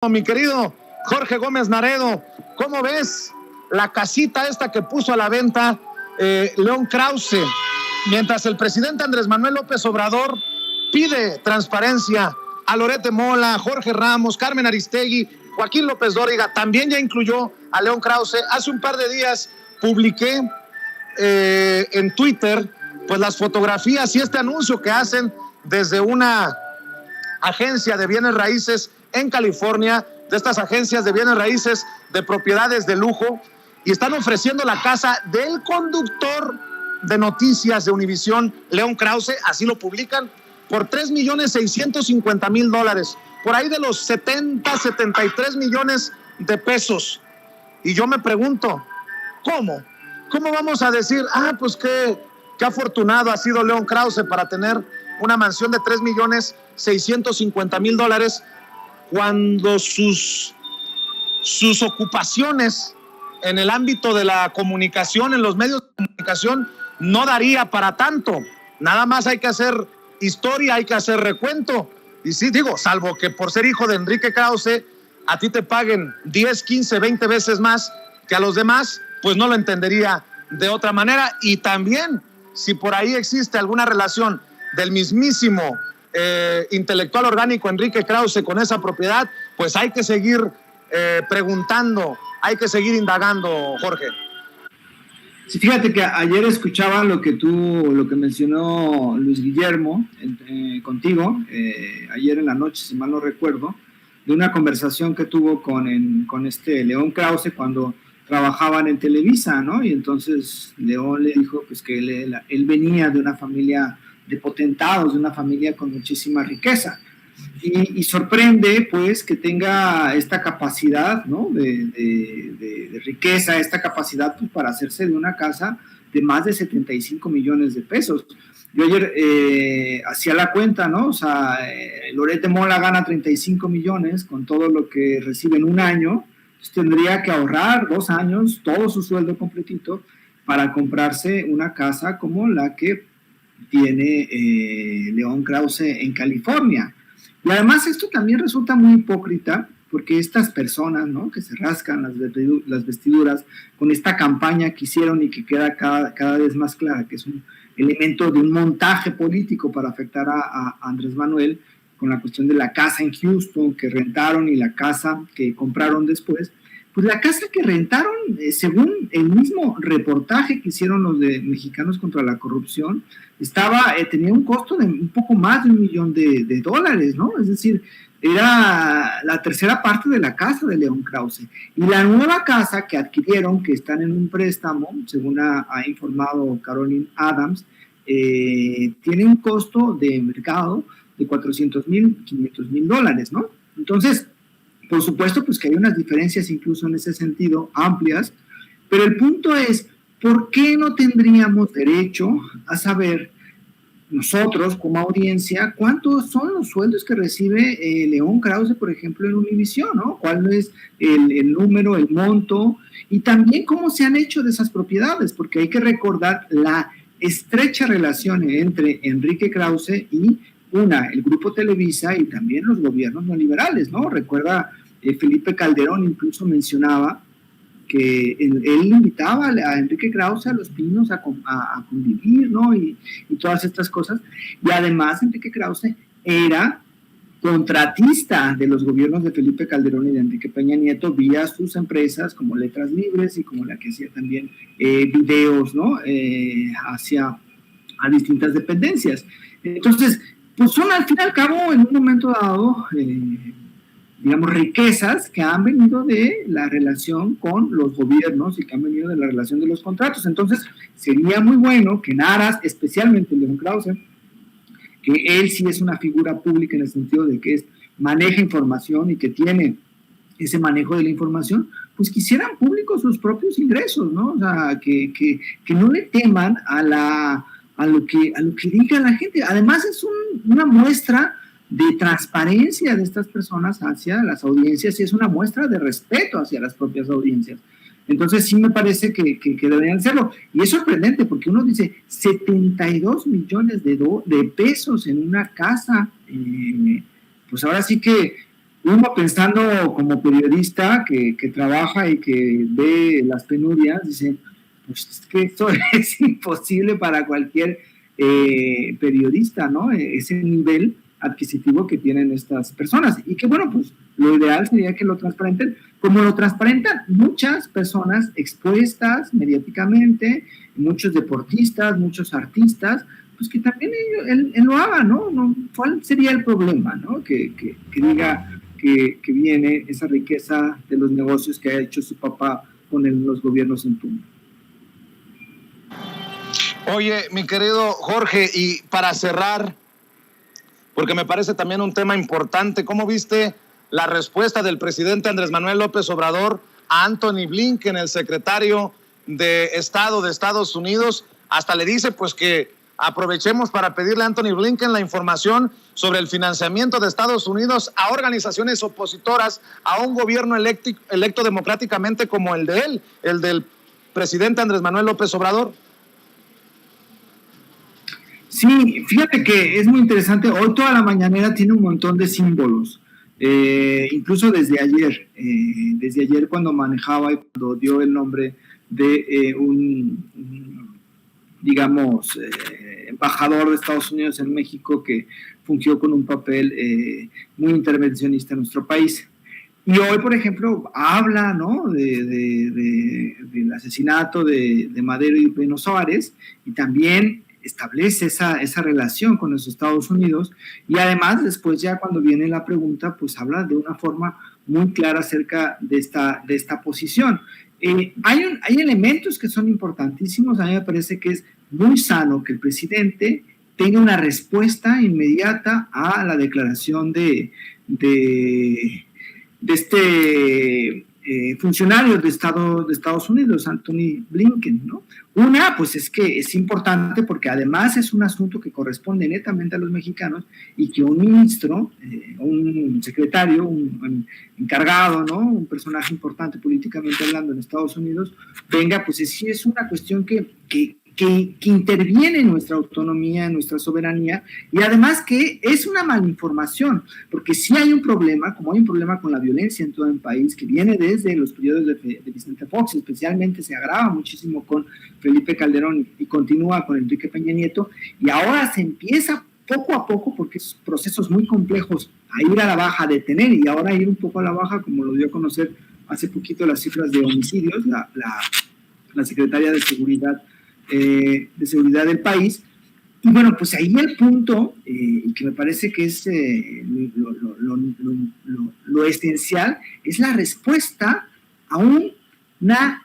Mi querido Jorge Gómez Naredo, ¿cómo ves la casita esta que puso a la venta León Krause? Mientras el presidente Andrés Manuel López Obrador pide transparencia a Loret de Mola, Jorge Ramos, Carmen Aristegui, Joaquín López Dóriga, también ya incluyó a León Krause. Hace un par de días publiqué en Twitter pues las fotografías y este anuncio que hacen desde una agencia de bienes raíces en California, de estas agencias de bienes raíces de propiedades de lujo, y están ofreciendo la casa del conductor de noticias de Univisión, León Krause, así lo publican, por $3,650,000, por ahí de los 73 millones de pesos. Y yo me pregunto, ¿cómo vamos a decir, pues qué afortunado ha sido León Krause para tener una mansión de $3,650,000 cuando sus ocupaciones en el ámbito de la comunicación, en los medios de comunicación, no daría para tanto? Nada más hay que hacer historia, hay que hacer recuento. Y sí, digo, salvo que por ser hijo de Enrique Krause, a ti te paguen 10, 15, 20 veces más que a los demás, pues no lo entendería de otra manera. Y también, si por ahí existe alguna relación del mismísimo intelectual orgánico Enrique Krause con esa propiedad, pues hay que seguir preguntando, hay que seguir indagando, Jorge. Sí, fíjate que ayer escuchaba lo que mencionó Luis Guillermo contigo, ayer en la noche, si mal no recuerdo, de una conversación que tuvo con este León Krause cuando trabajaban en Televisa, ¿no? Y entonces León le dijo pues que él venía de una familia de potentados, de una familia con muchísima riqueza. Y sorprende, pues, que tenga esta capacidad, ¿no? de riqueza, esta capacidad pues, para hacerse de una casa de más de 75 millones de pesos. Yo ayer hacía la cuenta, ¿no? O sea, Loret de Mola gana 35 millones con todo lo que recibe en un año, pues tendría que ahorrar 2 años, todo su sueldo completito, para comprarse una casa como la que tiene León Krause en California. Y además esto también resulta muy hipócrita, porque estas personas, ¿no? Que se rascan las vestiduras con esta campaña que hicieron y que queda cada vez más clara, que es un elemento de un montaje político para afectar a Andrés Manuel, con la cuestión de la casa en Houston que rentaron y la casa que compraron después. Pues la casa que rentaron, según el mismo reportaje que hicieron los de Mexicanos contra la Corrupción, tenía un costo de un poco más de $1 millón, ¿no? Es decir, era la tercera parte de la casa de León Krause. Y la nueva casa que adquirieron, que están en un préstamo, según ha informado Caroline Adams, tiene un costo de mercado de $400,000, $500,000, ¿no? Entonces, por supuesto, pues que hay unas diferencias incluso en ese sentido amplias, pero el punto es, ¿por qué no tendríamos derecho a saber nosotros como audiencia cuántos son los sueldos que recibe León Krause, por ejemplo, en Univisión, ¿no? ¿Cuál es el número, el monto? Y también cómo se han hecho de esas propiedades, porque hay que recordar la estrecha relación entre Enrique Krause y el Grupo Televisa y también los gobiernos neoliberales, ¿no? Recuerda, Felipe Calderón incluso mencionaba que él invitaba a Enrique Krause a Los Pinos a convivir, ¿no? Y todas estas cosas. Y además Enrique Krause era contratista de los gobiernos de Felipe Calderón y de Enrique Peña Nieto vía sus empresas como Letras Libres y como la que hacía también videos, ¿no? A distintas dependencias. Entonces, pues son al fin y al cabo, en un momento dado, digamos, riquezas que han venido de la relación con los gobiernos y que han venido de la relación de los contratos. Entonces, sería muy bueno que en aras, especialmente León Krause, que él sí es una figura pública en el sentido de que maneja información y que tiene ese manejo de la información, pues que hicieran públicos sus propios ingresos, ¿no? O sea, que no le teman a lo que diga la gente. Además es una muestra de transparencia de estas personas hacia las audiencias y es una muestra de respeto hacia las propias audiencias. Entonces sí me parece que deberían hacerlo. Y es sorprendente porque uno dice 72 millones de pesos en una casa. Pues ahora sí que uno pensando como periodista que trabaja y que ve las penurias, dice, pues es que esto es imposible para cualquier periodista, ¿no? Ese nivel adquisitivo que tienen estas personas. Y que bueno, pues lo ideal sería que lo transparenten, como lo transparentan muchas personas expuestas mediáticamente, muchos deportistas, muchos artistas, pues que también él lo haga, ¿no? ¿Cuál sería el problema, ¿no? Que diga que viene esa riqueza de los negocios que ha hecho su papá con los gobiernos en turno. Oye, mi querido Jorge, y para cerrar, porque me parece también un tema importante, ¿cómo viste la respuesta del presidente Andrés Manuel López Obrador a Antony Blinken, el secretario de Estado de Estados Unidos? Hasta le dice pues que aprovechemos para pedirle a Antony Blinken la información sobre el financiamiento de Estados Unidos a organizaciones opositoras a un gobierno electo democráticamente como el de él, el del presidente Andrés Manuel López Obrador. Sí, fíjate que es muy interesante. Hoy toda la mañanera tiene un montón de símbolos. Incluso desde ayer cuando manejaba y cuando dio el nombre de digamos, embajador de Estados Unidos en México que fungió con un papel muy intervencionista en nuestro país. Y hoy, por ejemplo, habla, ¿no?, del asesinato de Madero y Pino Suárez, y también establece esa relación con los Estados Unidos, y además después ya cuando viene la pregunta, pues habla de una forma muy clara acerca de esta posición. Hay elementos que son importantísimos. A mí me parece que es muy sano que el presidente tenga una respuesta inmediata a la declaración de este funcionario de Estados Unidos, Antony Blinken, ¿no? Una, pues es que es importante porque además es un asunto que corresponde netamente a los mexicanos, y que un ministro, un secretario, un encargado, ¿no?, un personaje importante políticamente hablando en Estados Unidos, venga, pues sí es una cuestión que interviene en nuestra autonomía, en nuestra soberanía, y además que es una malinformación, porque sí hay un problema, como hay un problema con la violencia en todo el país, que viene desde los periodos de Vicente Fox, especialmente se agrava muchísimo con Felipe Calderón y continúa con Enrique Peña Nieto, y ahora se empieza poco a poco, porque es procesos muy complejos, a ir a la baja, a detener, y ahora ir un poco a la baja, como lo dio a conocer hace poquito las cifras de homicidios, la secretaria de Seguridad del país. Y bueno, pues ahí el punto, y que me parece que es lo esencial, es la respuesta a una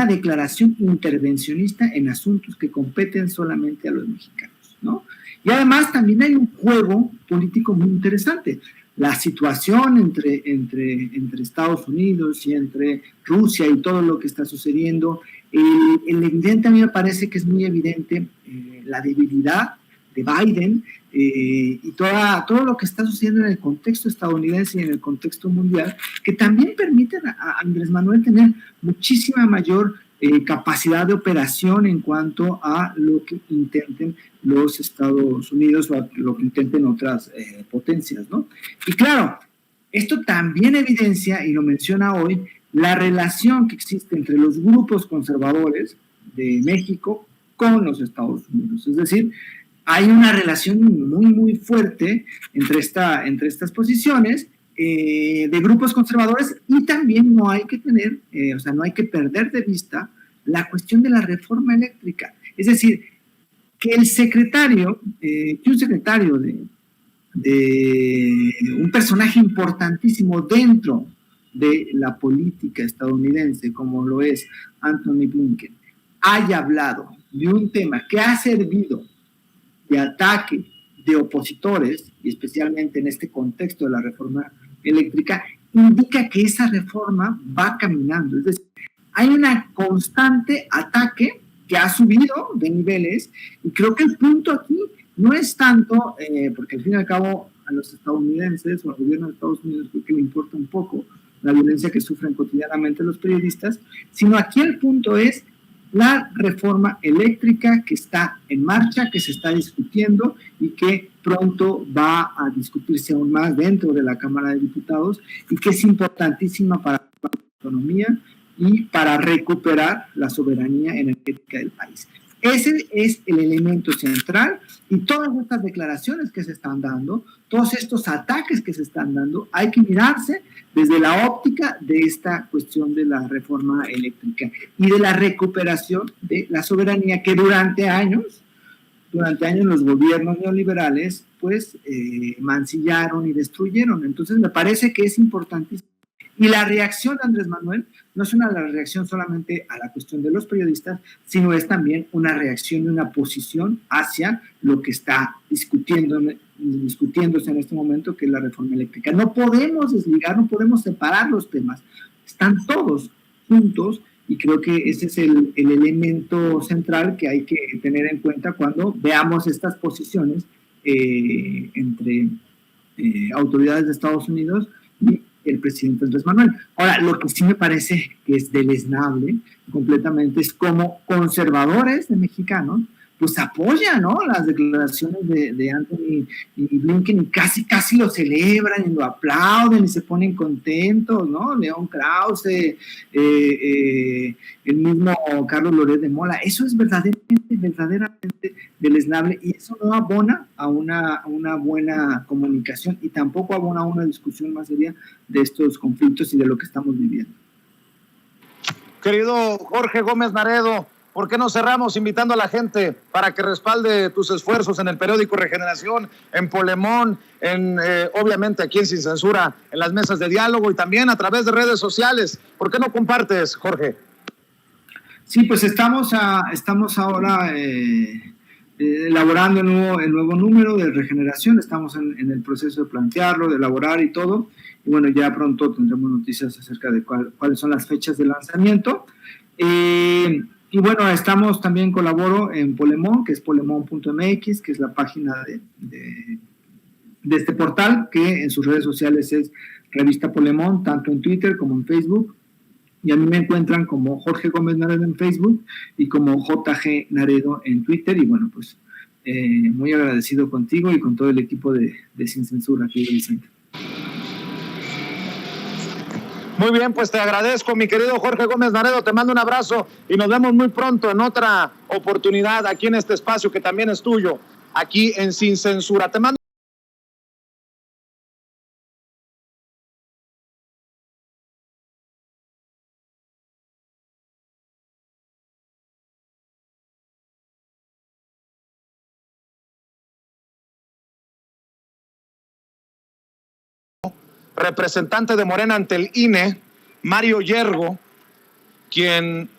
declaración intervencionista en asuntos que competen solamente a los mexicanos, ¿no? Y además también hay un juego político muy interesante. La situación entre Estados Unidos y entre Rusia y todo lo que está sucediendo, el evidente, a mí me parece que es muy evidente la debilidad de Biden y todo lo que está sucediendo en el contexto estadounidense y en el contexto mundial, que también permiten a Andrés Manuel tener muchísima mayor capacidad de operación en cuanto a lo que intenten los Estados Unidos o a lo que intenten otras potencias, ¿no? Y claro, esto también evidencia, y lo menciona hoy, la relación que existe entre los grupos conservadores de México con los Estados Unidos. Es decir, hay una relación muy, muy fuerte entre estas posiciones de grupos conservadores, y también no hay que no hay que perder de vista la cuestión de la reforma eléctrica. Es decir, que un secretario de un personaje importantísimo dentro de la política estadounidense, como lo es Antony Blinken, haya hablado de un tema que ha servido de ataque de opositores, y especialmente en este contexto de la reforma eléctrica, indica que esa reforma va caminando. Es decir, hay una constante ataque que ha subido de niveles, y creo que el punto aquí no es tanto, porque al fin y al cabo a los estadounidenses o al gobierno de Estados Unidos creo que le importa un poco la violencia que sufren cotidianamente los periodistas, sino aquí el punto es la reforma eléctrica que está en marcha, que se está discutiendo y que pronto va a discutirse aún más dentro de la Cámara de Diputados y que es importantísima para la economía y para recuperar la soberanía energética del país. Ese es el elemento central y todas estas declaraciones que se están dando, todos estos ataques que se están dando, hay que mirarse desde la óptica de esta cuestión de la reforma eléctrica y de la recuperación de la soberanía que durante años los gobiernos neoliberales pues mancillaron y destruyeron. Entonces me parece que es importantísimo. Y la reacción de Andrés Manuel no es una reacción solamente a la cuestión de los periodistas, sino es también una reacción y una posición hacia lo que está discutiéndose en este momento, que es la reforma eléctrica. No podemos desligar, no podemos separar los temas. Están todos juntos y creo que ese es el elemento central que hay que tener en cuenta cuando veamos estas posiciones entre autoridades de Estados Unidos y el presidente Andrés Manuel. Ahora, lo que sí me parece que es deleznable completamente es como conservadores de mexicanos pues apoyan, ¿no?, las declaraciones de Anthony y Blinken y casi lo celebran y lo aplauden y se ponen contentos, ¿no? León Krause, el mismo Carlos Loret de Mola. Eso es verdaderamente deleznable y eso no abona a una buena comunicación y tampoco abona a una discusión más seria de estos conflictos y de lo que estamos viviendo. Querido Jorge Gómez Naredo, ¿por qué no cerramos invitando a la gente para que respalde tus esfuerzos en el periódico Regeneración, en Polemón, obviamente aquí en Sin Censura, en las mesas de diálogo y también a través de redes sociales? ¿Por qué no compartes, Jorge? Sí, pues estamos ahora elaborando el nuevo número de Regeneración, estamos en el proceso de plantearlo, de elaborar y todo, y bueno, ya pronto tendremos noticias acerca de cuáles son las fechas de lanzamiento. Y bueno, también colaboro en Polemón, que es polemón.mx, que es la página de este portal, que en sus redes sociales es Revista Polemón, tanto en Twitter como en Facebook. Y a mí me encuentran como Jorge Gómez Naredo en Facebook y como JG Naredo en Twitter. Y bueno, pues muy agradecido contigo y con todo el equipo de Sin Censura aquí, Vicente. Muy bien, pues te agradezco, mi querido Jorge Gómez Naredo, te mando un abrazo y nos vemos muy pronto en otra oportunidad aquí en este espacio que también es tuyo, aquí en Sin Censura. Te mando representante de Morena ante el INE, Mario Yergo, quien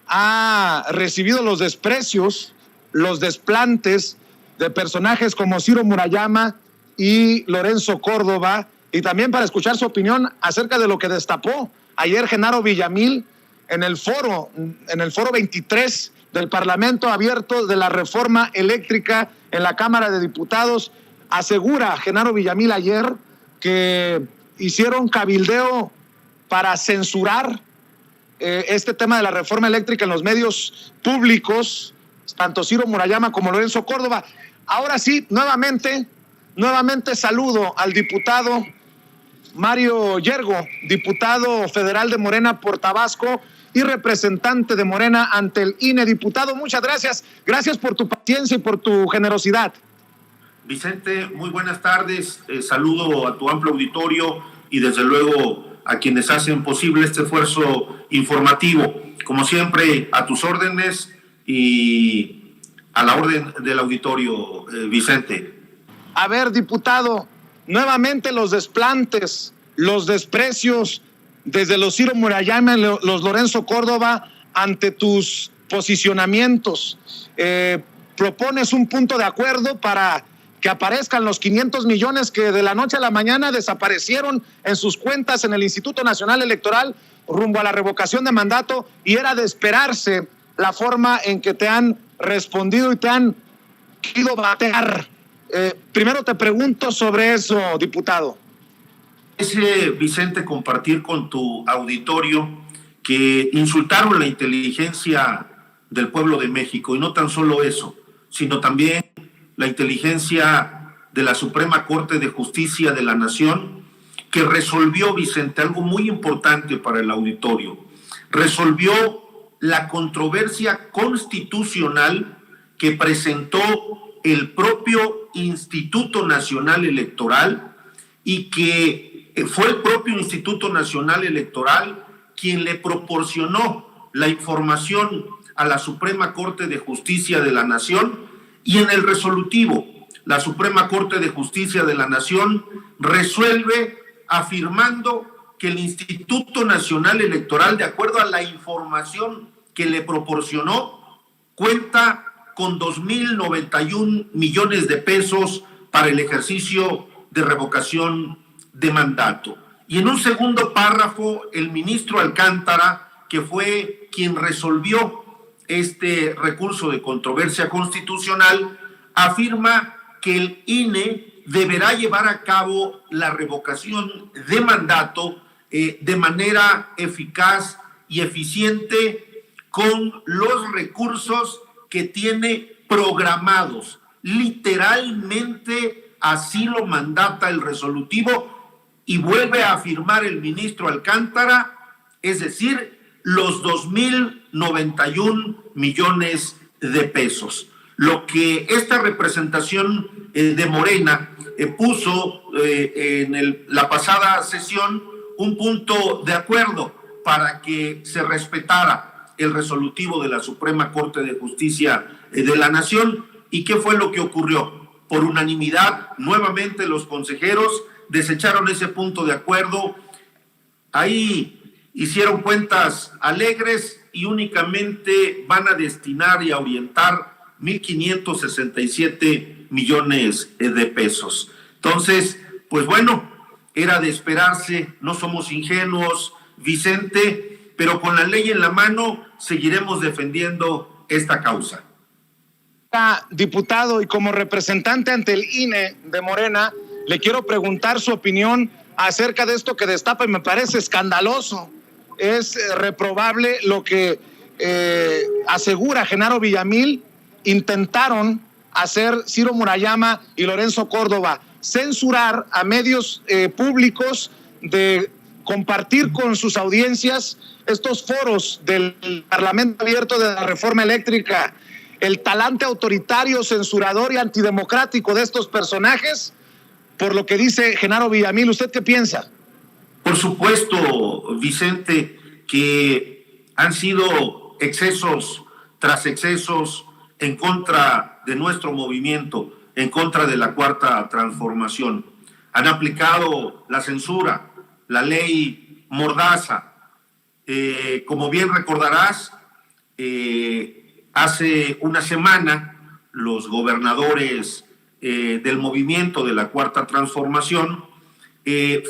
ha recibido los desprecios, los desplantes de personajes como Ciro Murayama y Lorenzo Córdoba, y también para escuchar su opinión acerca de lo que destapó ayer Genaro Villamil en el foro 23 del Parlamento Abierto de la Reforma Eléctrica en la Cámara de Diputados. Asegura Genaro Villamil ayer que hicieron cabildeo para censurar este tema de la reforma eléctrica en los medios públicos, tanto Ciro Murayama como Lorenzo Córdoba. Ahora sí, nuevamente saludo al diputado Mario Yergo, diputado federal de Morena por Tabasco y representante de Morena ante el INE. Diputado, muchas gracias. Gracias por tu paciencia y por tu generosidad. Vicente, muy buenas tardes. Saludo a tu amplio auditorio y desde luego a quienes hacen posible este esfuerzo informativo. Como siempre, a tus órdenes y a la orden del auditorio, Vicente. A ver, diputado, nuevamente los desplantes, los desprecios desde los Ciro Murayama y los Lorenzo Córdoba ante tus posicionamientos. Propones un punto de acuerdo para que aparezcan los 500 millones que de la noche a la mañana desaparecieron en sus cuentas en el Instituto Nacional Electoral rumbo a la revocación de mandato, y era de esperarse la forma en que te han respondido y te han querido batear. Primero te pregunto sobre eso, diputado. Vicente, compartir con tu auditorio que insultaron la inteligencia del pueblo de México, y no tan solo eso, sino también la inteligencia de la Suprema Corte de Justicia de la Nación, que resolvió, Vicente, algo muy importante para el auditorio. Resolvió la controversia constitucional que presentó el propio Instituto Nacional Electoral y que fue el propio Instituto Nacional Electoral quien le proporcionó la información a la Suprema Corte de Justicia de la Nación, y en el resolutivo la Suprema Corte de Justicia de la Nación resuelve afirmando que el Instituto Nacional Electoral, de acuerdo a la información que le proporcionó, cuenta con 2.091 millones de pesos para el ejercicio de revocación de mandato. Y en un segundo párrafo, el ministro Alcántara, que fue quien resolvió este recurso de controversia constitucional, afirma que el INE deberá llevar a cabo la revocación de mandato de manera eficaz y eficiente con los recursos que tiene programados. Literalmente así lo mandata el resolutivo, y vuelve a afirmar el ministro Alcántara, es decir, los 2.091 millones de pesos. Lo que esta representación de Morena puso en la pasada sesión un punto de acuerdo para que se respetara el resolutivo de la Suprema Corte de Justicia de la Nación. ¿Y qué fue lo que ocurrió? Por unanimidad, nuevamente los consejeros desecharon ese punto de acuerdo. Ahí hicieron cuentas alegres y únicamente van a destinar y a orientar 1.567 millones de pesos. Entonces, pues bueno, era de esperarse, no somos ingenuos, Vicente, pero con la ley en la mano seguiremos defendiendo esta causa. Diputado, y como representante ante el INE de Morena, le quiero preguntar su opinión acerca de esto que destapa y me parece escandaloso. Es reprobable lo que asegura Genaro Villamil intentaron hacer Ciro Murayama y Lorenzo Córdoba, censurar a medios públicos de compartir con sus audiencias estos foros del Parlamento Abierto de la Reforma Eléctrica. El talante autoritario, censurador y antidemocrático de estos personajes, por lo que dice Genaro Villamil. ¿Usted qué piensa? Por supuesto, Vicente, que han sido excesos tras excesos en contra de nuestro movimiento, en contra de la Cuarta Transformación. Han aplicado la censura, la ley Mordaza. Como bien recordarás, hace una semana los gobernadores del movimiento de la Cuarta Transformación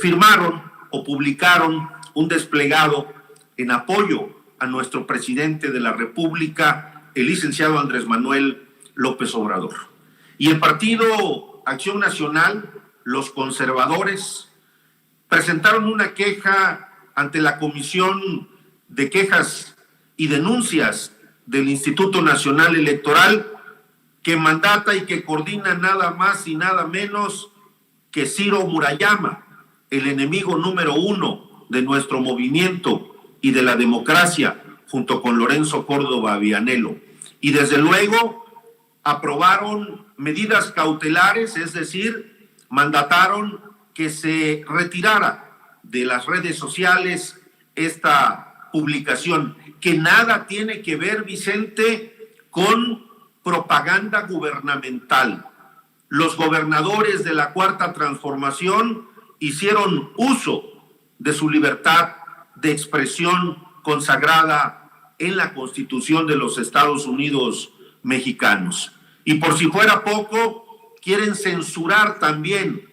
firmaron o publicaron un desplegado en apoyo a nuestro presidente de la República, el licenciado Andrés Manuel López Obrador. Y el Partido Acción Nacional, los conservadores, presentaron una queja ante la Comisión de Quejas y Denuncias del Instituto Nacional Electoral, que mandata y que coordina nada más y nada menos que Ciro Murayama, el enemigo número uno de nuestro movimiento y de la democracia, junto con Lorenzo Córdoba Vianello. Y desde luego aprobaron medidas cautelares, es decir, mandataron que se retirara de las redes sociales esta publicación, que nada tiene que ver, Vicente, con propaganda gubernamental. Los gobernadores de la Cuarta Transformación hicieron uso de su libertad de expresión consagrada en la Constitución de los Estados Unidos mexicanos. Y por si fuera poco, quieren censurar también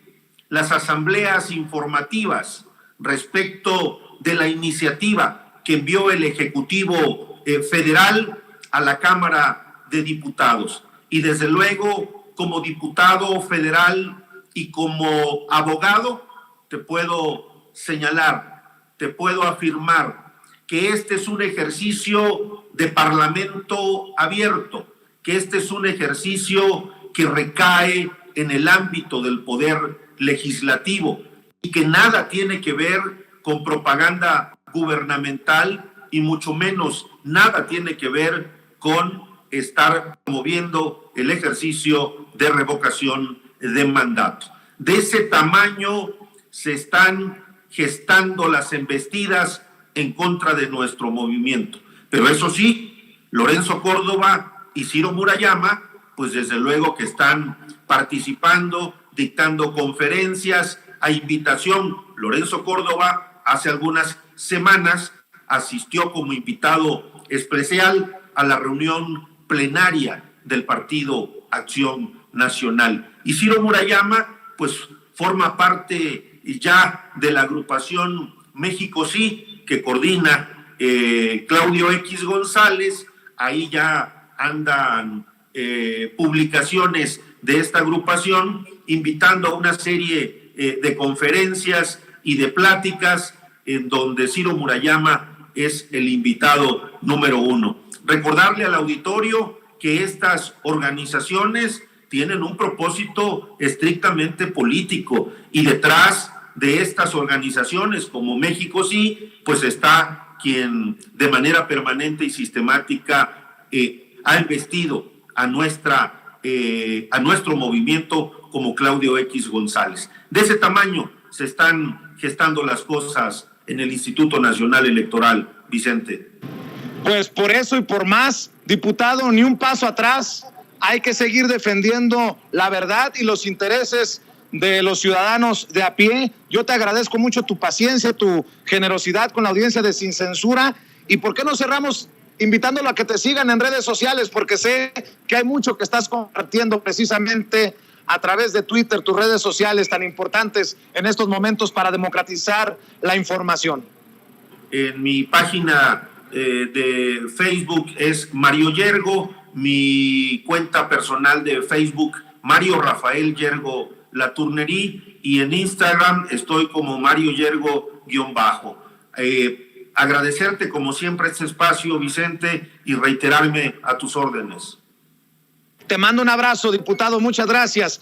las asambleas informativas respecto de la iniciativa que envió el Ejecutivo Federal a la Cámara de Diputados. Y desde luego, como diputado federal y como abogado, te puedo señalar, te puedo afirmar que este es un ejercicio de parlamento abierto, que este es un ejercicio que recae en el ámbito del poder legislativo y que nada tiene que ver con propaganda gubernamental y mucho menos nada tiene que ver con estar promoviendo el ejercicio de revocación de mandato. De ese tamaño se están gestando las embestidas en contra de nuestro movimiento. Pero eso sí, Lorenzo Córdoba y Ciro Murayama, pues desde luego que están participando, dictando conferencias a invitación. Lorenzo Córdoba hace algunas semanas asistió como invitado especial a la reunión plenaria del Partido Acción Nacional. Y Ciro Murayama, pues forma parte ya de la agrupación México Sí, que coordina Claudio X González. Ahí ya andan publicaciones de esta agrupación, invitando a una serie de conferencias y de pláticas en donde Ciro Murayama es el invitado número 1. Recordarle al auditorio que estas organizaciones tienen un propósito estrictamente político y detrás de estas organizaciones como México Sí, pues está quien de manera permanente y sistemática ha investido a nuestro movimiento como Claudio X González. De ese tamaño se están gestando las cosas en el Instituto Nacional Electoral, Vicente. Pues por eso y por más, diputado, ni un paso atrás. Hay que seguir defendiendo la verdad y los intereses de los ciudadanos de a pie. Yo te agradezco mucho tu paciencia, tu generosidad con la audiencia de Sin Censura. ¿Y por qué no cerramos invitándolo a que te sigan en redes sociales? Porque sé que hay mucho que estás compartiendo precisamente a través de Twitter, tus redes sociales tan importantes en estos momentos para democratizar la información. En mi página de Facebook es Mario Yergo, mi cuenta personal de Facebook, Mario Rafael Yergo Latournerie, y en Instagram estoy como Mario Yergo _ agradecerte como siempre este espacio, Vicente, y reiterarme a tus órdenes. Te mando un abrazo, diputado, muchas gracias.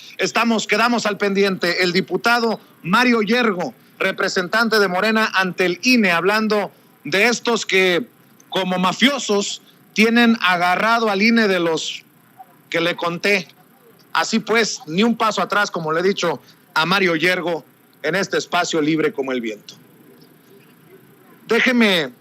Quedamos al pendiente. El diputado Mario Yergo, representante de Morena ante el INE, hablando de estos que como mafiosos tienen agarrado al INE de los que le conté. Así pues, ni un paso atrás, como le he dicho a Mario Yergo, en este espacio libre como el viento. Déjeme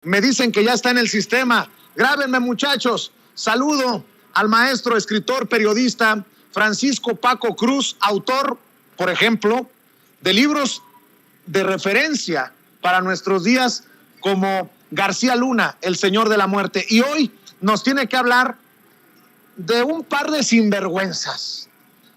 me dicen que ya está en el sistema. Grábenme, muchachos. Saludo al maestro, escritor, periodista Francisco Paco Cruz, autor, por ejemplo, de libros de referencia para nuestros días como García Luna, El Señor de la Muerte. Y hoy nos tiene que hablar de un par de sinvergüenzas.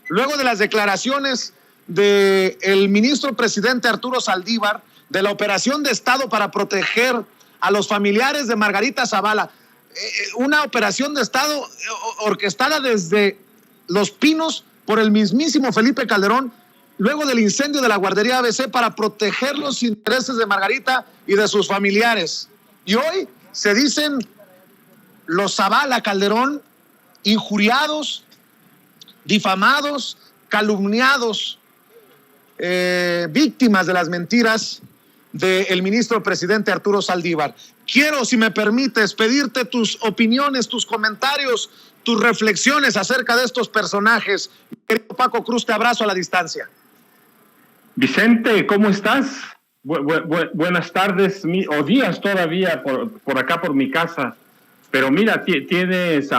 Luego de las declaraciones del ministro presidente Arturo Saldívar de la operación de Estado para proteger a los familiares de Margarita Zavala, una operación de Estado orquestada desde Los Pinos por el mismísimo Felipe Calderón, luego del incendio de la guardería ABC, para proteger los intereses de Margarita y de sus familiares. Y hoy se dicen los Zavala Calderón injuriados, difamados, calumniados, víctimas de las mentiras del ministro presidente Arturo Saldívar. Quiero, si me permites, pedirte tus opiniones, tus comentarios, tus reflexiones acerca de estos personajes. Querido Paco Cruz, te abrazo a la distancia. Vicente, ¿cómo estás? Buenas tardes o días todavía por acá por mi casa. Pero mira, tienes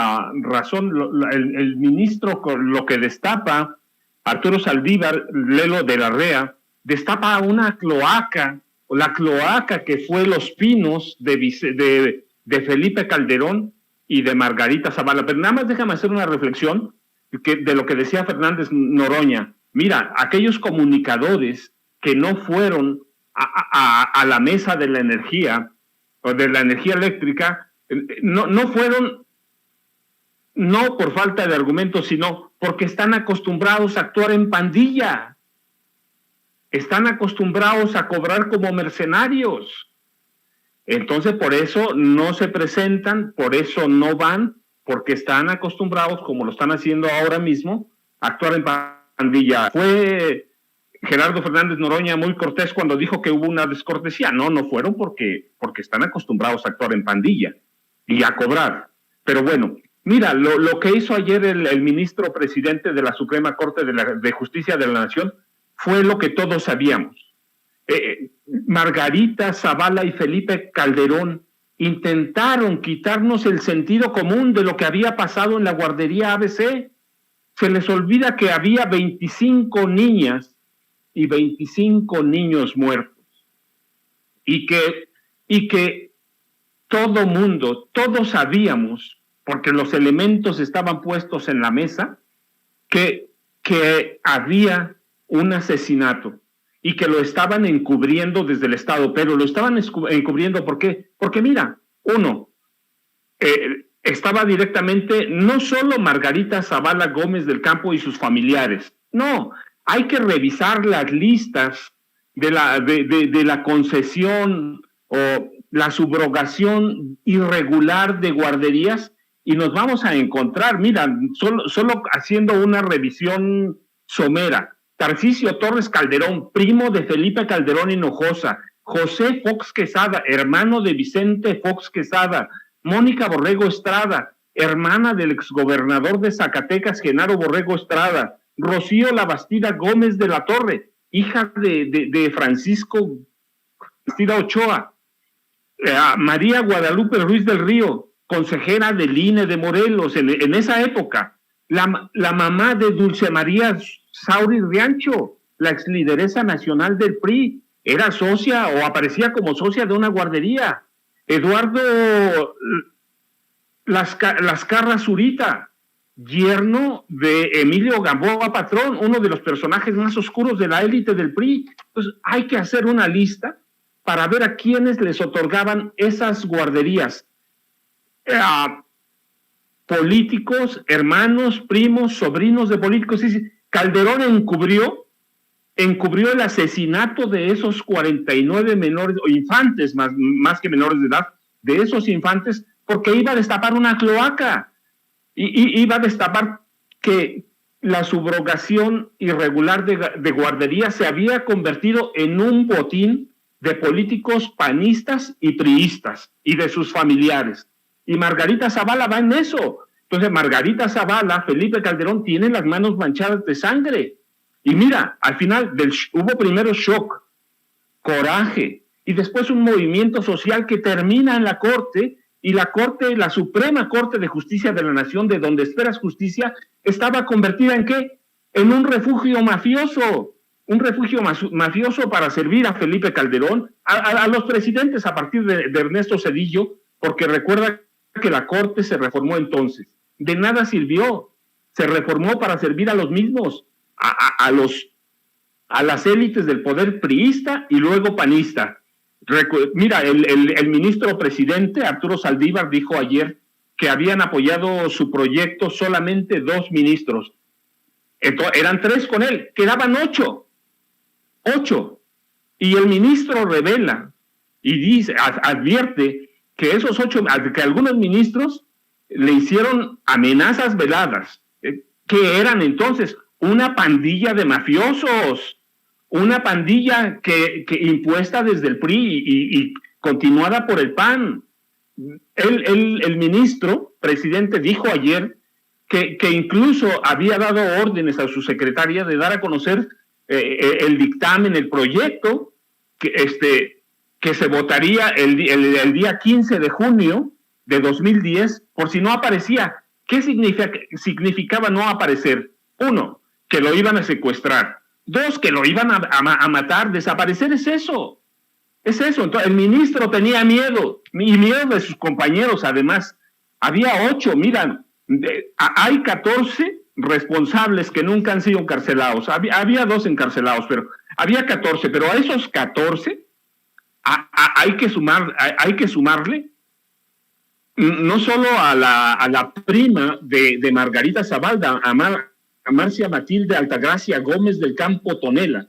razón, el ministro, lo que destapa, Arturo Saldívar, Lelo de la Rea, destapa una cloaca, la cloaca que fue Los Pinos de Felipe Calderón y de Margarita Zavala. Pero nada más déjame hacer una reflexión de lo que decía Fernández Noroña. Mira, aquellos comunicadores que no fueron a la mesa de la energía o de la energía eléctrica, no fueron no por falta de argumentos, sino porque están acostumbrados a actuar en pandilla. Están acostumbrados a cobrar como mercenarios. Entonces, por eso no se presentan, por eso no van, porque están acostumbrados, como lo están haciendo ahora mismo, a actuar en pandilla. Fue Gerardo Fernández Noroña muy cortés cuando dijo que hubo una descortesía. No fueron porque están acostumbrados a actuar en pandilla y a cobrar. Pero bueno, mira, lo que hizo ayer el ministro presidente de la Suprema Corte de Justicia de la Nación fue lo que todos sabíamos. Margarita Zavala y Felipe Calderón intentaron quitarnos el sentido común de lo que había pasado en la guardería ABC. Se les olvida que había 25 niñas y 25 niños muertos. Y que todo mundo, todos sabíamos, porque los elementos estaban puestos en la mesa, que había un asesinato y que lo estaban encubriendo desde el Estado, pero lo estaban encubriendo ¿por qué? Porque mira, estaba directamente no solo Margarita Zavala Gómez del Campo y sus familiares, no, hay que revisar las listas de la concesión o la subrogación irregular de guarderías y nos vamos a encontrar, mira, solo haciendo una revisión somera, Tarcisio Torres Calderón, primo de Felipe Calderón Hinojosa, José Fox Quesada, hermano de Vicente Fox Quesada, Mónica Borrego Estrada, hermana del exgobernador de Zacatecas, Genaro Borrego Estrada, Rocío Labastida Gómez de la Torre, hija de Francisco Labastida Ochoa, María Guadalupe Ruiz del Río, consejera del INE de Morelos en esa época, la mamá de Dulce María Sauri Riancho, la exlideresa nacional del PRI, era socia o aparecía como socia de una guardería. Eduardo Lascarra Zurita, yerno de Emilio Gamboa Patrón, uno de los personajes más oscuros de la élite del PRI. Entonces hay que hacer una lista para ver a quiénes les otorgaban esas guarderías. Políticos, hermanos, primos, sobrinos de políticos. Calderón encubrió el asesinato de esos 49 menores, o infantes, más que menores de edad, de esos infantes, porque iba a destapar una cloaca, y iba a destapar que la subrogación irregular de guardería se había convertido en un botín de políticos panistas y priistas, y de sus familiares. Y Margarita Zavala va en eso. Entonces Margarita Zavala, Felipe Calderón tienen las manos manchadas de sangre. Y mira, al final hubo primero shock, coraje, y después un movimiento social que termina en la Corte, y la Suprema Corte de Justicia de la Nación, de donde esperas justicia, estaba convertida ¿en qué? En un refugio mafioso para servir a Felipe Calderón, a los presidentes a partir de Ernesto Zedillo, porque recuerda que la Corte se reformó entonces. De nada sirvió, se reformó para servir a los mismos, a las élites del poder priista y luego panista. Mira, el ministro presidente Arturo Saldívar dijo ayer que habían apoyado su proyecto solamente 2 ministros. Entonces, eran 3 con él, quedaban 8. Y el ministro revela y dice, advierte que esos 8, que algunos ministros le hicieron amenazas veladas, que eran entonces una pandilla de mafiosos, una pandilla que impuesta desde el PRI y continuada por el PAN. El ministro presidente dijo ayer que incluso había dado órdenes a su secretaria de dar a conocer el dictamen, el proyecto, que se votaría el día 15 de junio de 2010, por si no aparecía. ¿Qué significaba no aparecer? 1, que lo iban a secuestrar. 2, que lo iban a matar. Desaparecer es eso. Entonces, el ministro tenía miedo, y miedo de sus compañeros, además. Había 8, mira, hay 14 responsables que nunca han sido encarcelados. Había 2 encarcelados, pero había 14, pero a esos 14 hay que sumarle no solo a la prima de Margarita Zavala, a Marcia Matilde Altagracia Gómez del Campo Tonela,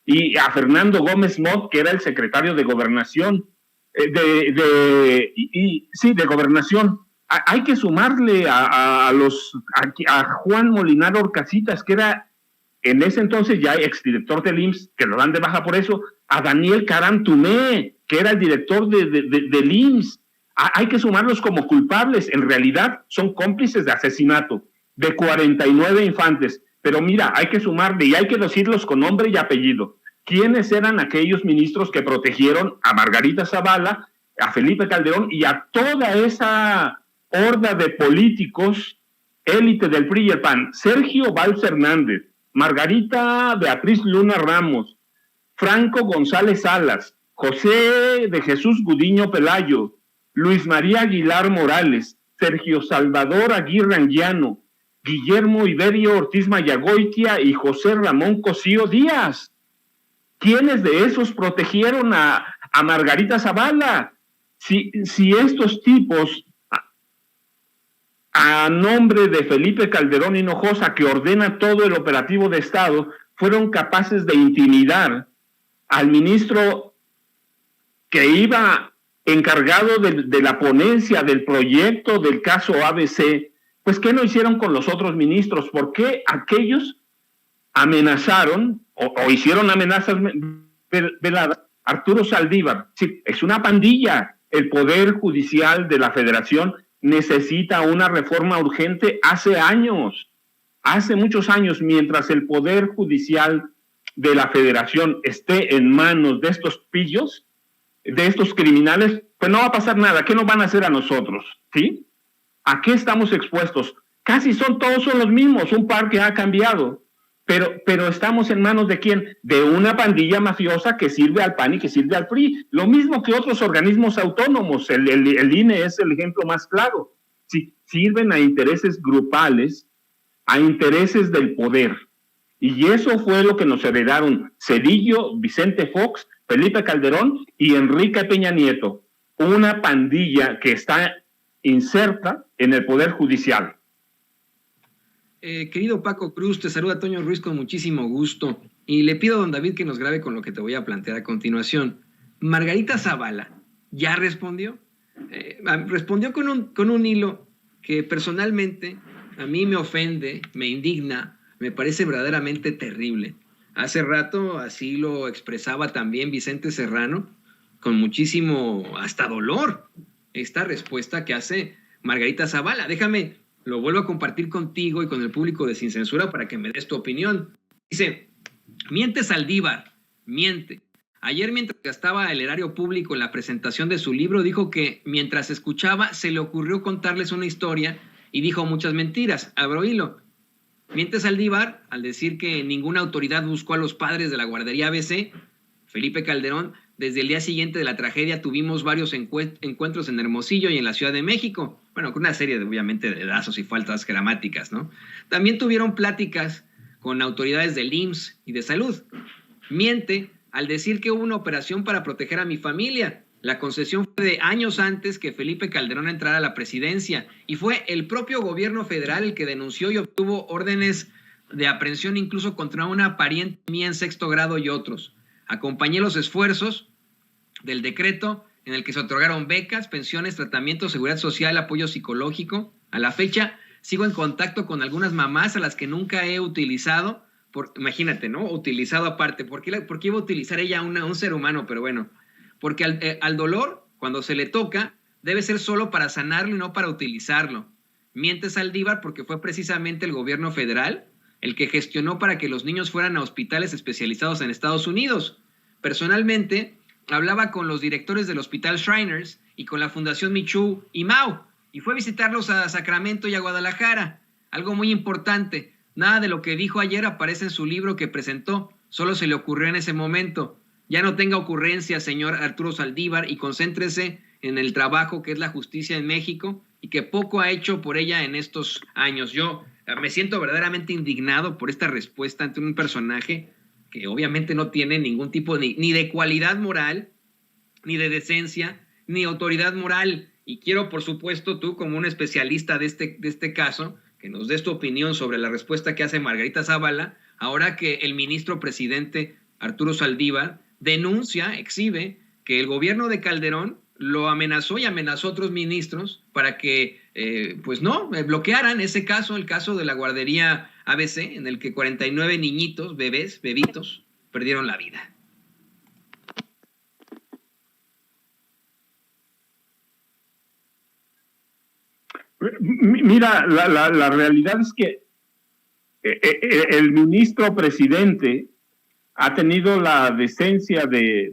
y a Fernando Gómez Mott, que era el secretario de Gobernación, de Gobernación. Hay que sumarle a Juan Molinar Orcasitas, que era en ese entonces ya exdirector del IMSS, que lo dan de baja por eso, a Daniel Caram Tumé, que era el director del IMSS. Hay que sumarlos como culpables. En realidad son cómplices de asesinato de 49 infantes. Pero mira, hay que sumarle y hay que decirlos con nombre y apellido. ¿Quiénes eran aquellos ministros que protegieron a Margarita Zavala, a Felipe Calderón y a toda esa horda de políticos élite del PRI y el PAN? Sergio Valls Hernández, Margarita Beatriz Luna Ramos, Franco González Salas, José de Jesús Gudiño Pelayo, Luis María Aguilar Morales, Sergio Salvador Aguirre Anguiano, Guillermo Iberio Ortiz Mayagoitia y José Ramón Cosío Díaz. ¿Quiénes de esos protegieron a Margarita Zavala? Si estos tipos, a nombre de Felipe Calderón Hinojosa, que ordena todo el operativo de Estado, fueron capaces de intimidar al ministro que iba encargado de la ponencia del proyecto del caso ABC, pues ¿qué no hicieron con los otros ministros? ¿Por qué aquellos amenazaron o hicieron amenazas veladas? Arturo Saldívar, sí, es una pandilla. El Poder Judicial de la Federación necesita una reforma urgente hace muchos años. Mientras el Poder Judicial de la Federación esté en manos de estos pillos, de estos criminales, pues no va a pasar nada. ¿Qué nos van a hacer a nosotros? ¿Sí? ¿A qué estamos expuestos? Todos son los mismos, un par que ha cambiado. Pero estamos en manos ¿de quién? De una pandilla mafiosa que sirve al PAN y que sirve al PRI. Lo mismo que otros organismos autónomos. El INE es el ejemplo más claro. Sí, sirven a intereses grupales, a intereses del poder. Y eso fue lo que nos heredaron Zedillo, Vicente Fox, Felipe Calderón y Enrique Peña Nieto. Una pandilla que está inserta en el Poder Judicial. Querido Paco Cruz, te saluda Toño Ruiz con muchísimo gusto y le pido a don David que nos grabe con lo que te voy a plantear a continuación. Margarita Zavala ya respondió. Respondió con un hilo que personalmente a mí me ofende, me indigna, me parece verdaderamente terrible. Hace rato así lo expresaba también Vicente Serrano, con muchísimo hasta dolor, esta respuesta que hace Margarita Zavala. Déjame, lo vuelvo a compartir contigo y con el público de Sin Censura para que me des tu opinión. Dice, miente Saldívar, miente. Ayer, mientras gastaba el erario público en la presentación de su libro, dijo que mientras escuchaba se le ocurrió contarles una historia y dijo muchas mentiras. Abro hilo. Miente Saldívar al decir que ninguna autoridad buscó a los padres de la guardería ABC. Felipe Calderón, desde el día siguiente de la tragedia tuvimos varios encuentros en Hermosillo y en la Ciudad de México. Bueno, con una serie obviamente de dedazos y faltas gramáticas, ¿no? También tuvieron pláticas con autoridades del IMSS y de salud. Miente al decir que hubo una operación para proteger a mi familia. La concesión fue de años antes que Felipe Calderón entrara a la presidencia y fue el propio gobierno federal el que denunció y obtuvo órdenes de aprehensión incluso contra una pariente mía en 6º grado y otros. Acompañé los esfuerzos del decreto en el que se otorgaron becas, pensiones, tratamiento, seguridad social, apoyo psicológico. A la fecha sigo en contacto con algunas mamás a las que nunca he utilizado. Imagínate, ¿no? Utilizado aparte. ¿Por qué iba a utilizar ella a un ser humano? Pero bueno, porque al dolor, cuando se le toca, debe ser solo para sanarlo y no para utilizarlo. Miente Saldívar porque fue precisamente el gobierno federal el que gestionó para que los niños fueran a hospitales especializados en Estados Unidos. Personalmente, hablaba con los directores del Hospital Shriners y con la Fundación Michu y Mau, y fue a visitarlos a Sacramento y a Guadalajara. Algo muy importante, nada de lo que dijo ayer aparece en su libro que presentó, solo se le ocurrió en ese momento. Ya no tenga ocurrencias, señor Arturo Saldívar, y concéntrese en el trabajo que es la justicia en México y que poco ha hecho por ella en estos años. Yo me siento verdaderamente indignado por esta respuesta ante un personaje que obviamente no tiene ningún tipo ni de cualidad moral, ni de decencia, ni autoridad moral. y quiero, por supuesto, tú como un especialista de este caso, que nos des tu opinión sobre la respuesta que hace Margarita Zavala, ahora que el ministro presidente Arturo Saldívar denuncia, exhibe, que el gobierno de Calderón lo amenazó y amenazó a otros ministros para que, bloquearan ese caso, el caso de la guardería ABC, en el que 49 niñitos, bebitos, perdieron la vida. Mira, la realidad es que el ministro presidente ha tenido la decencia de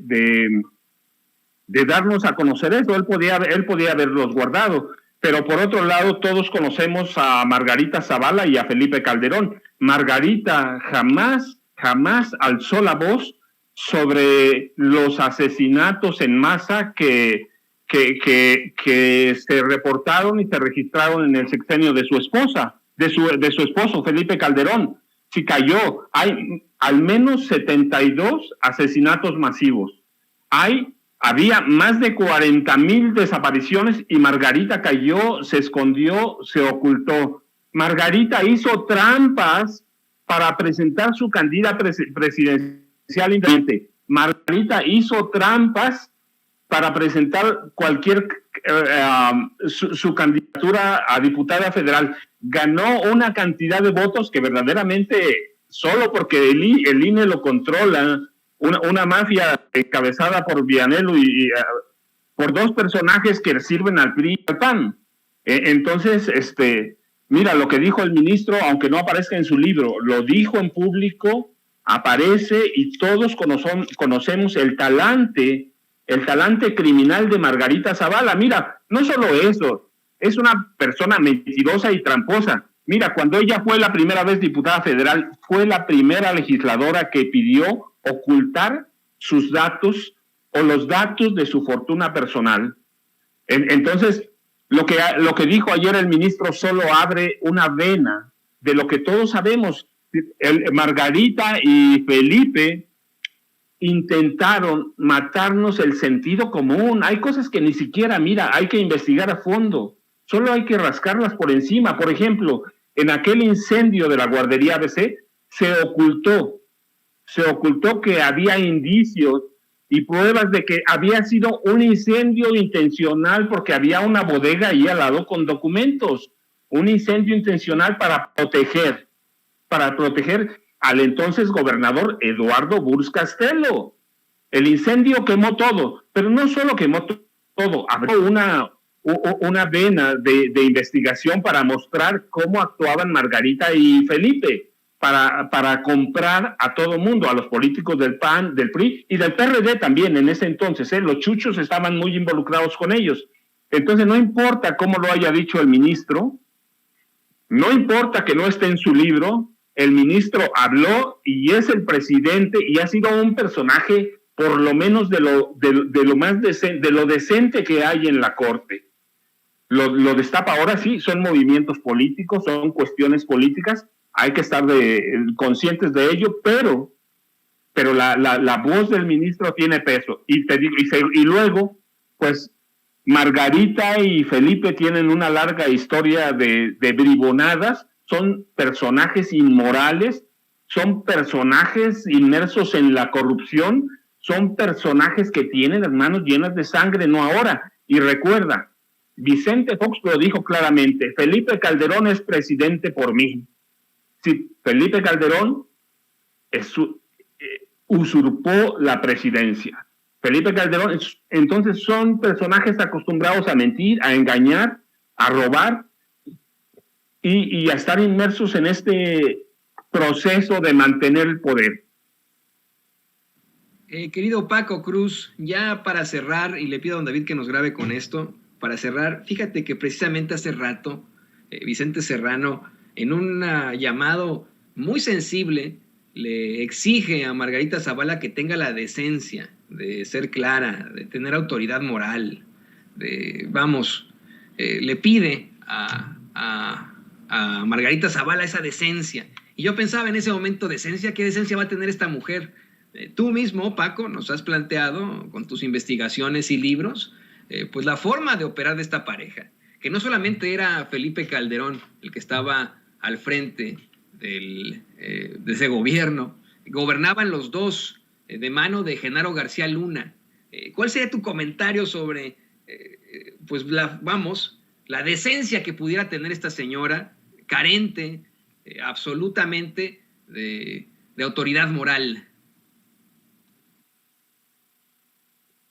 darnos a conocer eso. Él podía haberlos guardado, pero por otro lado todos conocemos a Margarita Zavala y a Felipe Calderón. Margarita jamás alzó la voz sobre los asesinatos en masa que se reportaron y se registraron en el sexenio de su esposa, de su esposo Felipe Calderón. Sí cayó. Hay al menos 72 asesinatos masivos. Había más de 40,000 desapariciones y Margarita cayó, se escondió, se ocultó. Margarita hizo trampas para presentar su candidatura presidencial independiente. Margarita hizo trampas para presentar su candidatura a diputada federal. Ganó una cantidad de votos que verdaderamente, solo porque el INE lo controla, una mafia encabezada por Vianello y por dos personajes que sirven al PRI y al PAN. Entonces, mira, lo que dijo el ministro, aunque no aparezca en su libro, lo dijo en público, aparece y todos conocemos el talante criminal de Margarita Zavala. Mira, no solo eso, es una persona mentirosa y tramposa. Mira, cuando ella fue la primera vez diputada federal, fue la primera legisladora que pidió ocultar sus datos o los datos de su fortuna personal. Entonces, lo que dijo ayer el ministro solo abre una vena de lo que todos sabemos. Margarita y Felipe intentaron matarnos el sentido común. Hay cosas que ni siquiera, hay que investigar a fondo. Solo hay que rascarlas por encima. Por ejemplo, en aquel incendio de la guardería ABC se ocultó que había indicios y pruebas de que había sido un incendio intencional porque había una bodega ahí al lado con documentos. Un incendio intencional para proteger al entonces gobernador Eduardo Burrs Castelo. El incendio quemó todo, pero no solo quemó todo, abrió una vena de investigación para mostrar cómo actuaban Margarita y Felipe, para comprar a todo mundo, a los políticos del PAN, del PRI y del PRD también en ese entonces. Los chuchos estaban muy involucrados con ellos. Entonces no importa cómo lo haya dicho el ministro, no importa que no esté en su libro, el ministro habló y es el presidente y ha sido un personaje por lo menos de lo más decente, de lo decente que hay en la corte. Lo destapa. Ahora sí, son movimientos políticos, son cuestiones políticas, hay que estar conscientes de ello, pero la voz del ministro tiene peso. Y luego, pues, Margarita y Felipe tienen una larga historia de bribonadas. Son personajes inmorales, son personajes inmersos en la corrupción, son personajes que tienen las manos llenas de sangre, no ahora. Y recuerda, Vicente Fox lo dijo claramente, Felipe Calderón es presidente por mí. Sí, Felipe Calderón usurpó la presidencia. Felipe Calderón, entonces son personajes acostumbrados a mentir, a engañar, a robar, y a estar inmersos en este proceso de mantener el poder. Querido Paco Cruz, ya para cerrar, y le pido a don David que nos grabe con esto, para cerrar, fíjate que precisamente hace rato Vicente Serrano, en un llamado muy sensible, le exige a Margarita Zavala que tenga la decencia de ser clara, de tener autoridad moral, le pide a Margarita Zavala esa decencia. Y yo pensaba en ese momento, ¿decencia? ¿Qué decencia va a tener esta mujer? Tú mismo, Paco, nos has planteado con tus investigaciones y libros pues la forma de operar de esta pareja, que no solamente era Felipe Calderón el que estaba al frente de ese gobierno, gobernaban los dos de mano de Genaro García Luna. ¿Cuál sería tu comentario sobre pues la decencia que pudiera tener esta señora, carente absolutamente de autoridad moral?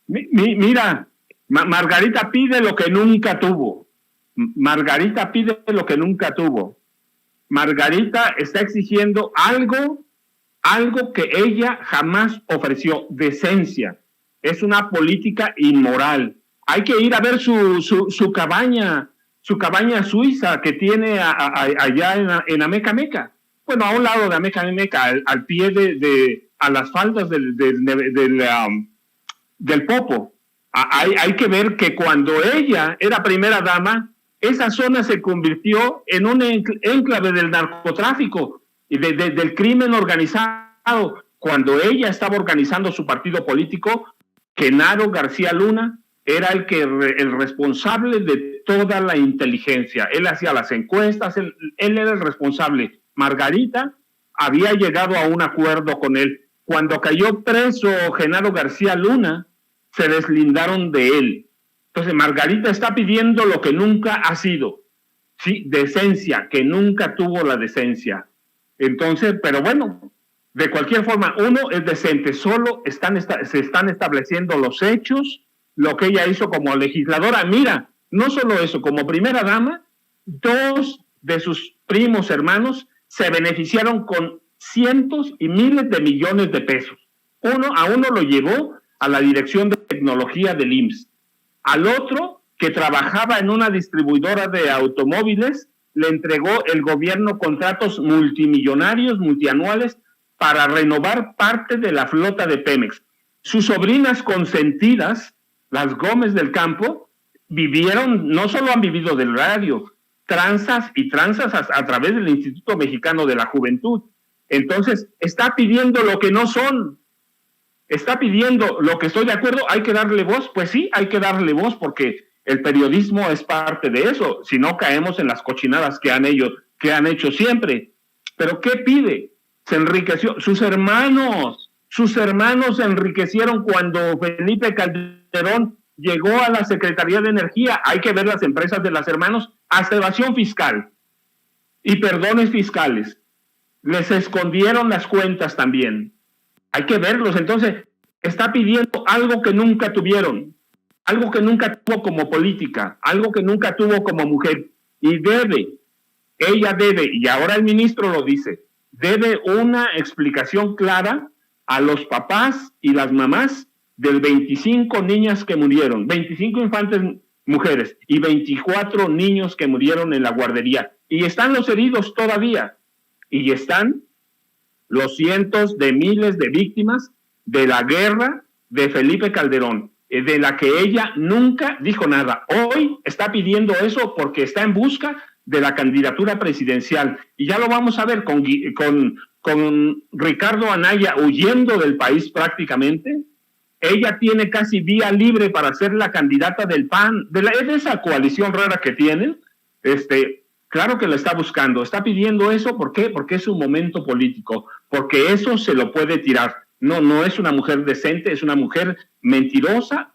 Mira, Margarita pide lo que nunca tuvo. Margarita pide lo que nunca tuvo. Margarita está exigiendo algo que ella jamás ofreció, decencia. Es una política inmoral. Hay que ir a ver su cabaña suiza que tiene allá en Ameca. Bueno, a un lado de Ameca, al pie a las faldas del Popo. Hay que ver que cuando ella era primera dama, esa zona se convirtió en un enclave del narcotráfico y del crimen organizado. Cuando ella estaba organizando su partido político, Genaro García Luna era el responsable de toda la inteligencia. Él hacía las encuestas, él era el responsable. Margarita había llegado a un acuerdo con él. Cuando cayó preso Genaro García Luna, se deslindaron de él. Entonces Margarita está pidiendo lo que nunca ha sido, sí, decencia, que nunca tuvo la decencia. Entonces, pero bueno, de cualquier forma, uno es decente, solo se están estableciendo los hechos, lo que ella hizo como legisladora. Mira, no solo eso, como primera dama, 2 de sus primos hermanos se beneficiaron con cientos y miles de millones de pesos. A uno lo llevó a la dirección de tecnología del IMSS. Al otro, que trabajaba en una distribuidora de automóviles, le entregó el gobierno contratos multimillonarios, multianuales, para renovar parte de la flota de Pemex. Sus sobrinas consentidas, las Gómez del Campo, no solo han vivido del radio, tranzas a través del Instituto Mexicano de la Juventud. Entonces, está pidiendo lo que no son. Está pidiendo lo que estoy de acuerdo, hay que darle voz. Pues sí, hay que darle voz porque el periodismo es parte de eso. Si no, caemos en las cochinadas que han hecho siempre. ¿Pero qué pide? Se enriqueció. Sus hermanos se enriquecieron cuando Felipe Calderón llegó a la Secretaría de Energía. Hay que ver las empresas de los hermanos, hasta evasión fiscal y perdones fiscales. Les escondieron las cuentas también. Hay que verlos. Entonces, está pidiendo algo que nunca tuvieron, algo que nunca tuvo como política, algo que nunca tuvo como mujer. Y ella debe, y ahora el ministro lo dice, debe una explicación clara a los papás y las mamás de 25 niñas que murieron, 25 infantes mujeres y 24 niños que murieron en la guardería. Y están los heridos todavía. Y están los cientos de miles de víctimas de la guerra de Felipe Calderón, de la que ella nunca dijo nada. Hoy está pidiendo eso porque está en busca de la candidatura presidencial. Y ya lo vamos a ver con Ricardo Anaya huyendo del país prácticamente. Ella tiene casi vía libre para ser la candidata del PAN, de esa coalición rara que tienen. Claro que la está buscando, está pidiendo eso. ¿Por qué? Porque es un momento político, porque eso se lo puede tirar. No es una mujer decente, es una mujer mentirosa,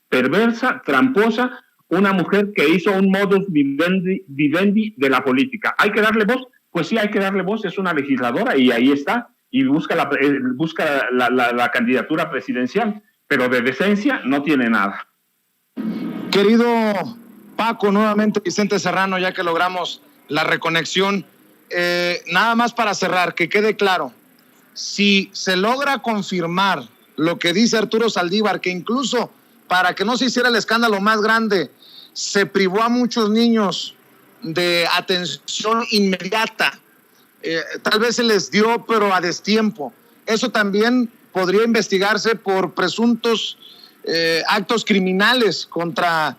perversa, tramposa, una mujer que hizo un modus vivendi de la política. ¿Hay que darle voz? Pues sí, hay que darle voz, es una legisladora y ahí está, y busca la candidatura presidencial, pero de decencia no tiene nada. Querido Paco, nuevamente Vicente Serrano, ya que logramos la reconexión, nada más para cerrar, que quede claro, si se logra confirmar lo que dice Arturo Saldívar, que incluso para que no se hiciera el escándalo más grande, se privó a muchos niños de atención inmediata, tal vez se les dio, pero a destiempo. Eso también podría investigarse por presuntos actos criminales contra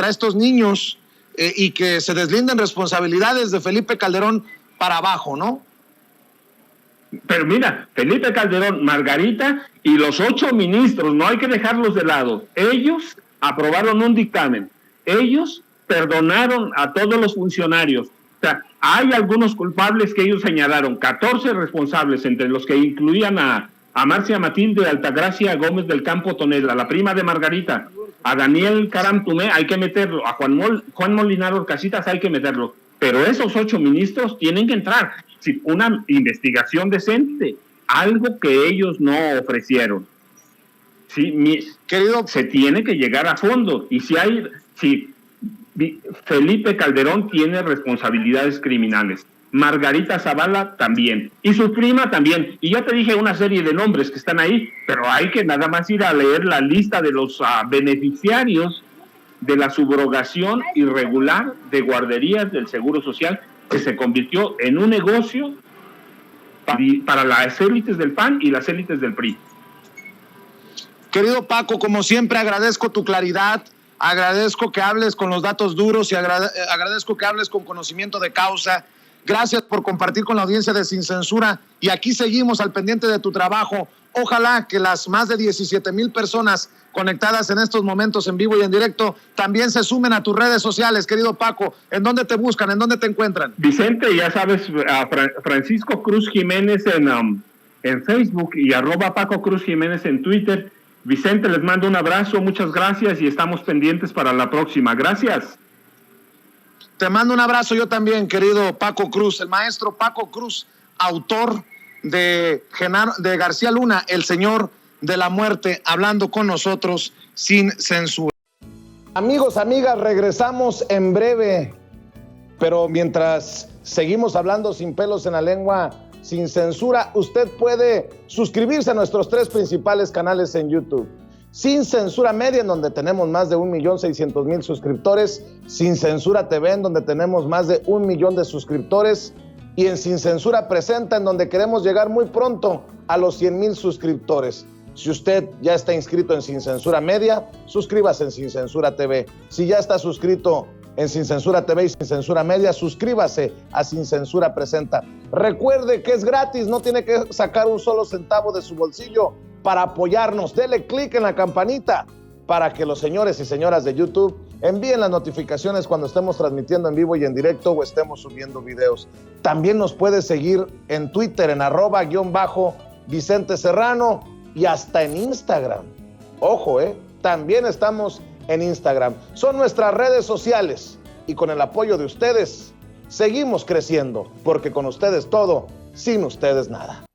estos niños y que se deslinden responsabilidades de Felipe Calderón para abajo, ¿no? Pero mira, Felipe Calderón, Margarita y los 8 ministros, no hay que dejarlos de lado. Ellos aprobaron un dictamen. Ellos perdonaron a todos los funcionarios. O sea, hay algunos culpables que ellos señalaron, 14 responsables, entre los que incluían a Marcia Matilde Altagracia Gómez del Campo Tonel, a la prima de Margarita, a Daniel Caramtumé, hay que meterlo, a Juan Molinar Orcasitas hay que meterlo, pero esos 8 ministros tienen que entrar. Sí, una investigación decente, algo que ellos no ofrecieron. Sí, querido, se tiene que llegar a fondo, y si Felipe Calderón tiene responsabilidades criminales, Margarita Zavala también, y su prima también, y ya te dije una serie de nombres que están ahí, pero hay que nada más ir a leer la lista de los beneficiarios de la subrogación irregular de guarderías del Seguro Social, que se convirtió en un negocio para las élites del PAN y las élites del PRI. Querido Paco, como siempre agradezco tu claridad, agradezco que hables con los datos duros y agradezco que hables con conocimiento de causa. Gracias por compartir con la audiencia de Sin Censura, y aquí seguimos al pendiente de tu trabajo. Ojalá que las más de 17,000 personas conectadas en estos momentos en vivo y en directo también se sumen a tus redes sociales, querido Paco. ¿En dónde te buscan? ¿En dónde te encuentran? Vicente, ya sabes, a Francisco Cruz Jiménez en Facebook y @Paco Cruz Jiménez en Twitter. Vicente, les mando un abrazo, muchas gracias y estamos pendientes para la próxima. Gracias. Te mando un abrazo yo también, querido Paco Cruz, el maestro Paco Cruz, autor de García Luna, el señor de la muerte, hablando con nosotros sin censura. Amigos, amigas, regresamos en breve, pero mientras seguimos hablando sin pelos en la lengua, sin censura, usted puede suscribirse a nuestros 3 principales canales en YouTube. Sin Censura Media, en donde tenemos más de 1,600,000 suscriptores, Sin Censura TV, en donde tenemos más de 1 millón de suscriptores, y en Sin Censura Presenta, en donde queremos llegar muy pronto a los 100,000 suscriptores. Si usted ya está inscrito en Sin Censura Media, suscríbase en Sin Censura TV. Si ya está suscrito en Sin Censura TV y Sin Censura Media, suscríbase a Sin Censura Presenta. Recuerde que es gratis, no tiene que sacar un solo centavo de su bolsillo para apoyarnos. Dele clic en la campanita para que los señores y señoras de YouTube envíen las notificaciones cuando estemos transmitiendo en vivo y en directo o estemos subiendo videos. También nos puede seguir en Twitter en @Vicente Serrano y hasta en Instagram. Ojo, también estamos en Instagram. Son nuestras redes sociales y con el apoyo de ustedes seguimos creciendo, porque con ustedes todo, sin ustedes nada.